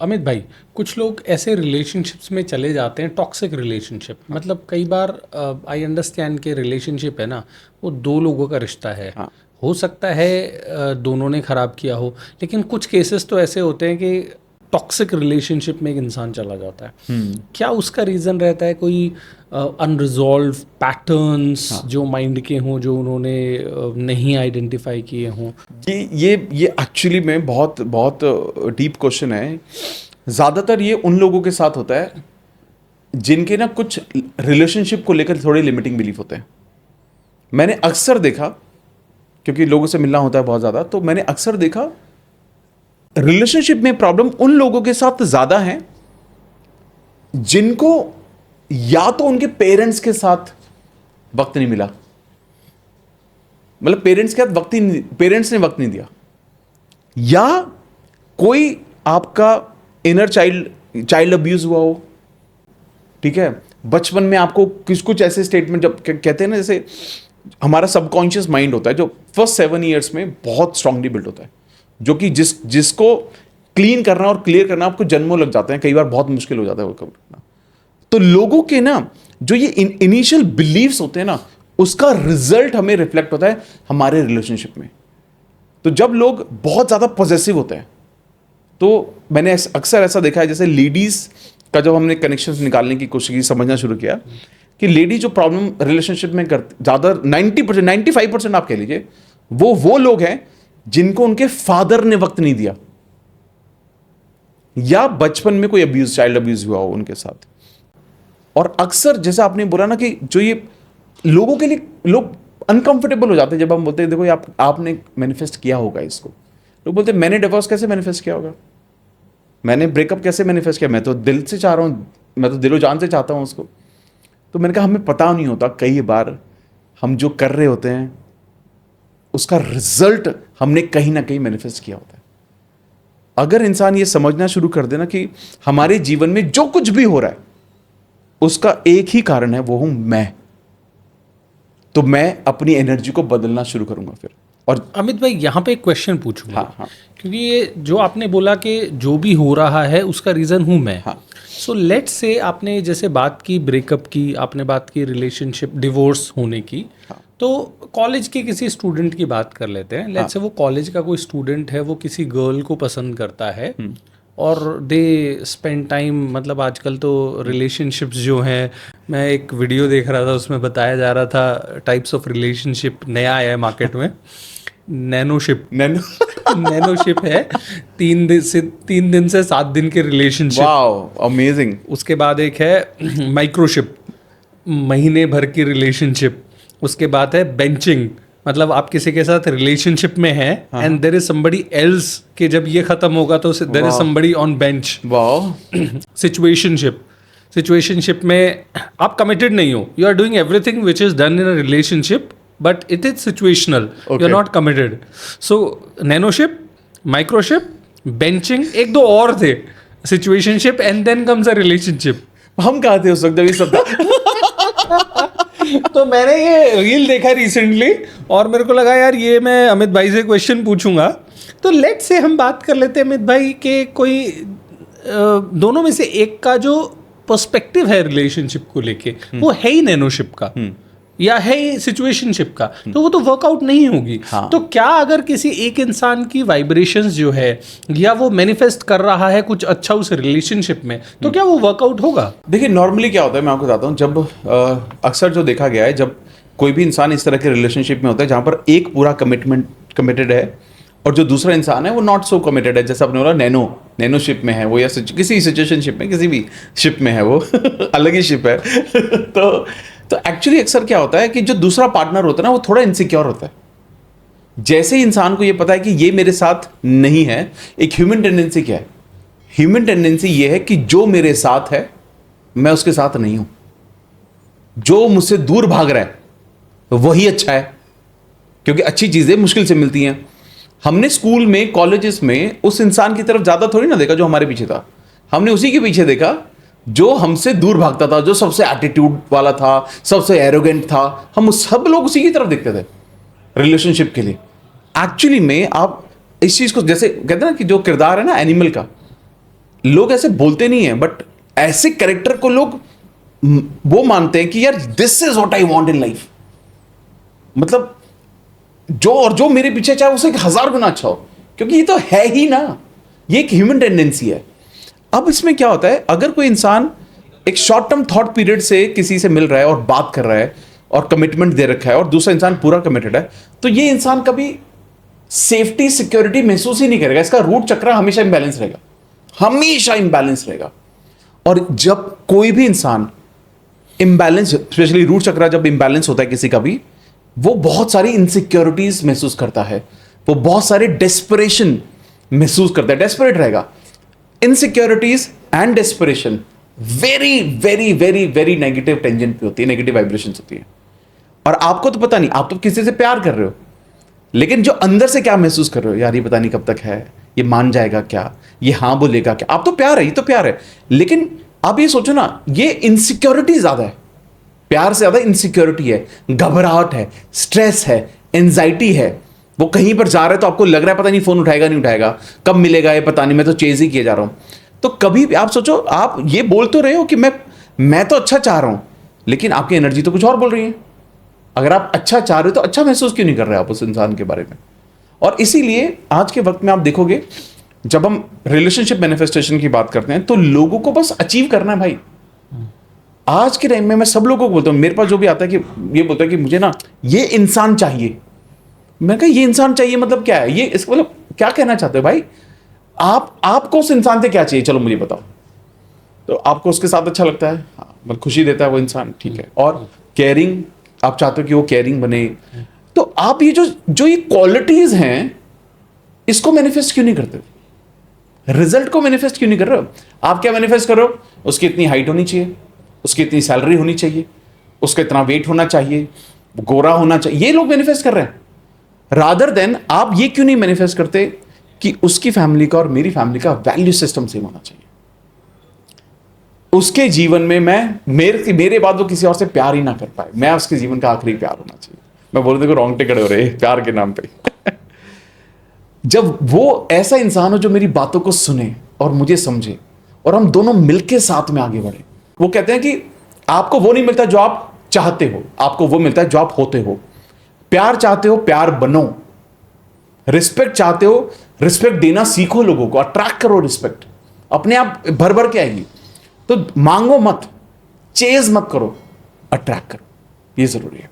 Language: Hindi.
अमित भाई, कुछ लोग ऐसे रिलेशनशिप्स में चले जाते हैं, टॉक्सिक रिलेशनशिप। मतलब कई बार आई अंडरस्टैंड कि रिलेशनशिप है ना, वो दो लोगों का रिश्ता है। हाँ। हो सकता है दोनों ने ख़राब किया हो, लेकिन कुछ केसेस तो ऐसे होते हैं कि टॉक्सिक रिलेशनशिप में एक इंसान चला जाता है। क्या उसका रीज़न रहता है कोई अनरिजॉल्व पैटर्न्स हाँ। जो माइंड के हों, जो उन्होंने नहीं आइडेंटिफाई किए हों? ये एक्चुअली में बहुत बहुत डीप क्वेश्चन है। ज़्यादातर ये उन लोगों के साथ होता है जिनके ना कुछ रिलेशनशिप को लेकर थोड़े लिमिटिंग बिलीफ होते हैं। मैंने अक्सर देखा, क्योंकि लोगों से मिलना होता है बहुत ज़्यादा, तो मैंने अक्सर देखा रिलेशनशिप में प्रॉब्लम उन लोगों के साथ ज़्यादा है जिनको या तो उनके पेरेंट्स के साथ वक्त नहीं मिला, मतलब पेरेंट्स के साथ पेरेंट्स ने वक्त नहीं दिया, या कोई आपका इनर चाइल्ड अब्यूज हुआ हो। ठीक है, बचपन में आपको कुछ ऐसे स्टेटमेंट, जब कहते हैं ना, जैसे हमारा सबकॉन्शियस माइंड होता है जो फर्स्ट 7 ईयर्स में बहुत स्ट्रांगली बिल्ड होता है, जो कि जिसको क्लीन करना और क्लियर करना आपको जन्मों लग जाते हैं, कई बार बहुत मुश्किल हो जाता है वो करना। तो लोगों के ना जो ये इनिशियल बिलीव्स होते हैं ना, उसका रिजल्ट हमें रिफ्लेक्ट होता है हमारे रिलेशनशिप में। तो जब लोग बहुत ज्यादा पॉजेसिव होते हैं, तो मैंने अक्सर ऐसा देखा है, जैसे लेडीज का जब हमने कनेक्शंस निकालने की कोशिश की, समझना शुरू किया कि लेडी जो प्रॉब्लम रिलेशनशिप में करती ज़्यादा 90%, 95% आप कह लीजिए, वो लोग हैं जिनको उनके फादर ने वक्त नहीं दिया, या बचपन में कोई चाइल्ड अब्यूज हुआ हो उनके साथ। और अक्सर जैसे आपने बोला ना कि जो ये लोगों के लिए, लोग अनकंफर्टेबल हो जाते हैं जब हम बोलते हैं देखो ये आपने मैनिफेस्ट किया होगा इसको। लोग बोलते हैं मैंने डिवोर्स कैसे मैनिफेस्ट किया होगा, मैंने ब्रेकअप कैसे मैनिफेस्ट किया, मैं तो दिल से चाह रहा हूं, मैं तो दिलो जान से चाहता हूं उसको। तो मैंने कहा हमें पता नहीं होता, कई बार हम जो कर रहे होते हैं उसका रिजल्ट हमने कहीं ना कहीं मैनिफेस्ट किया होता है। अगर इंसान ये समझना शुरू कर देना कि हमारे जीवन में जो कुछ भी हो रहा है उसका एक ही कारण है, वो हूं मैं, तो मैं अपनी एनर्जी को बदलना शुरू करूंगा फिर। और अमित भाई, यहाँ पे एक क्वेश्चन पूछूंगा। हाँ, हाँ, क्योंकि ये जो आपने बोला कि जो भी हो रहा है उसका रीज़न हूँ मैं। हाँ, सो लेट्स से आपने जैसे बात की ब्रेकअप की, आपने बात की रिलेशनशिप डिवोर्स होने की। हाँ, तो कॉलेज के किसी स्टूडेंट की बात कर लेते हैं। लेट्स से वो कॉलेज का कोई स्टूडेंट है, वो किसी गर्ल को पसंद करता है और दे स्पेंड टाइम, मतलब आजकल तो रिलेशनशिप्स जो हैं, मैं एक वीडियो देख रहा था उसमें बताया जा रहा था टाइप्स ऑफ रिलेशनशिप नया आया है मार्केट में, नैनोशिप। नैनोशिप है, 3 दिन से 7 दिन के रिलेशनशिप। Wow, amazing. उसके बाद एक है माइक्रोशिप, महीने भर की रिलेशनशिप। उसके बाद है बेंचिंग, मतलब आप किसी के साथ रिलेशनशिप में हैं and there is somebody else, कि जब ये खत्म होगा तो there is somebody on bench. Wow. Situationship में आप कमिटेड नहीं हो, you are doing everything which is done in a relationship, but it is situational, you are not committed. So nanoship, microship, benching, एक दो और थे, situationship, and then comes a relationship. हम कहाँ थे उस वक्त जब ये सब था? तो मैंने ये रील देखा रिसेंटली और मेरे को लगा यार ये मैं अमित भाई से क्वेश्चन पूछूंगा। तो लेट से हम बात कर लेते हैं अमित भाई के कोई दोनों में से एक का जो पर्सपेक्टिव है रिलेशनशिप को लेके, वो है ही नैनोशिप का या है ही सिचुएशनशिप का, तो वो तो वर्कआउट नहीं होगी। हाँ। तो क्या अगर किसी एक इंसान की वाइब्रेशंस जो है, या वो मैनिफेस्ट कर रहा है कुछ अच्छा उस रिलेशनशिप में, तो क्या वो वर्कआउट होगा? देखिए, नॉर्मली क्या होता है, मैं आपको बताता हूँ। जब अक्सर जो देखा गया है, जब कोई भी इंसान इस तरह के रिलेशनशिप में होता है जहाँ पर एक पूरा कमिटेड है और जो दूसरा इंसान है वो नॉट सो कमिटेड है, जैसे आपने बोला नैनोशिप में है वो, या किसी सिचुएशनशिप में, किसी भी शिप में है वो अलग ही शिप है। तो एक्चुअली अक्सर क्या होता है कि जो दूसरा पार्टनर होता है ना, वो थोड़ा इनसिक्योर होता है। जैसे ही इंसान को ये पता है कि ये मेरे साथ नहीं है, एक ह्यूमन टेंडेंसी क्या है? ह्यूमन टेंडेंसी ये है कि जो मेरे साथ है मैं उसके साथ नहीं हूं, जो मुझसे दूर भाग रहा है वही अच्छा है, क्योंकि अच्छी चीजें मुश्किल से मिलती हैं। हमने स्कूल में, कॉलेजेस में उस इंसान की तरफ ज्यादा थोड़ी ना देखा जो हमारे पीछे था, हमने उसी के पीछे देखा जो हमसे दूर भागता था, जो सबसे एटीट्यूड वाला था, सबसे एरोगेंट था। हम सब लोग उसी की तरफ देखते थे रिलेशनशिप के लिए। एक्चुअली में आप इस चीज को, जैसे कहते हैं ना कि जो किरदार है ना एनिमल का, लोग ऐसे बोलते नहीं है, बट ऐसे कैरेक्टर को लोग वो मानते हैं कि यार this is what I want in life. मतलब जो मेरे पीछे चाहे उसे 1000 गुना अच्छा हो, क्योंकि ये तो है ही ना, ये एक ह्यूमन टेंडेंसी है। अब इसमें क्या होता है, अगर कोई इंसान एक शॉर्ट टर्म थॉट पीरियड से किसी से मिल रहा है और बात कर रहा है और कमिटमेंट दे रखा है और दूसरा इंसान पूरा कमिटेड है, तो ये इंसान कभी सेफ्टी सिक्योरिटी महसूस ही नहीं करेगा। इसका रूट चक्र हमेशा इंबैलेंस रहेगा, हमेशा इंबैलेंस रहेगा। और जब कोई भी इंसान इंबैलेंस, स्पेशली रूट चक्र जब इंबैलेंस होता है किसी का भी, वो बहुत सारी इनसिक्योरिटीज महसूस करता है, वो बहुत सारे डेस्परेशन महसूस करता है, डेस्परेट रहेगा। Insecurities and desperation very very very very negative tangent पे होती है, नेगेटिव वाइब्रेशन होती है। और आपको तो पता नहीं, आप तो किसी से प्यार कर रहे हो, लेकिन जो अंदर से क्या महसूस कर रहे हो, यार ये पता नहीं कब तक है, ये मान जाएगा क्या, ये हाँ बोलेगा क्या। आप तो प्यार है, ये तो प्यार है, लेकिन आप ये सोचो ना, ये इनसिक्योरिटी ज्यादा है, प्यार से ज्यादा इनसिक्योरिटी है, घबराहट है, स्ट्रेस है, एंजाइटी है। वो कहीं पर जा रहा है तो आपको लग रहा है पता नहीं फोन उठाएगा नहीं उठाएगा, कब मिलेगा ये पता नहीं, मैं तो चेज ही किए जा रहा हूं। तो कभी भी आप सोचो, आप ये बोल तो रहे हो कि मैं तो अच्छा चाह रहा हूं, लेकिन आपकी एनर्जी तो कुछ और बोल रही है। अगर आप अच्छा चाह रहे हो तो अच्छा महसूस क्यों नहीं कर रहे आप उस इंसान के बारे में। और इसीलिए आज के वक्त में आप देखोगे, जब हम रिलेशनशिप मैनिफेस्टेशन की बात करते हैं तो लोगों को बस अचीव करना है भाई। आज के टाइम में मैं सब लोगों को बोलता हूं, मेरे पास जो भी आता है कि ये बोलता है कि मुझे ना ये इंसान चाहिए। मैं कहा ये इंसान चाहिए मतलब क्या है, ये इसका मतलब क्या कहना चाहते हो भाई? आपको उस इंसान से क्या चाहिए, चलो मुझे बताओ। तो आपको उसके साथ अच्छा लगता है, हाँ, मतलब खुशी देता है वो इंसान, ठीक है। और केयरिंग, आप चाहते हो कि वो केयरिंग बने, तो आप ये जो ये क्वालिटीज हैं, इसको मैनिफेस्ट क्यों नहीं करते? रिजल्ट को मैनिफेस्ट क्यों नहीं कर रहे हो? आप क्या मैनिफेस्ट कर रहे हो? उसकी इतनी हाइट होनी चाहिए, उसकी इतनी सैलरी होनी चाहिए, उसका इतना वेट होना चाहिए, गोरा होना चाहिए, ये लोग मैनिफेस्ट कर रहे हैं। रादर देन आप ये क्यों नहीं मैनिफेस्ट करते कि उसकी फैमिली का और मेरी फैमिली का वैल्यू सिस्टम सेम होना चाहिए, उसके जीवन में मेरे बाद वो किसी और से प्यार ही ना कर पाए, मैं उसके जीवन का आखिरी प्यार होना चाहिए। मैं बोल देखो रोंगटे खड़े हो रहे प्यार के नाम पे। जब वो ऐसा इंसान हो जो मेरी बातों को सुने और मुझे समझे और हम दोनों मिलके साथ में आगे बढ़े। वो कहते हैं कि आपको वो नहीं मिलता जो आप चाहते हो, आपको वो मिलता है जो आप होते हो। प्यार चाहते हो, प्यार बनो। रिस्पेक्ट चाहते हो, रिस्पेक्ट देना सीखो, लोगों को अट्रैक्ट करो, रिस्पेक्ट अपने आप भर भर के आएगी। तो मांगो मत, चेज मत करो, अट्रैक्ट करो, ये जरूरी है।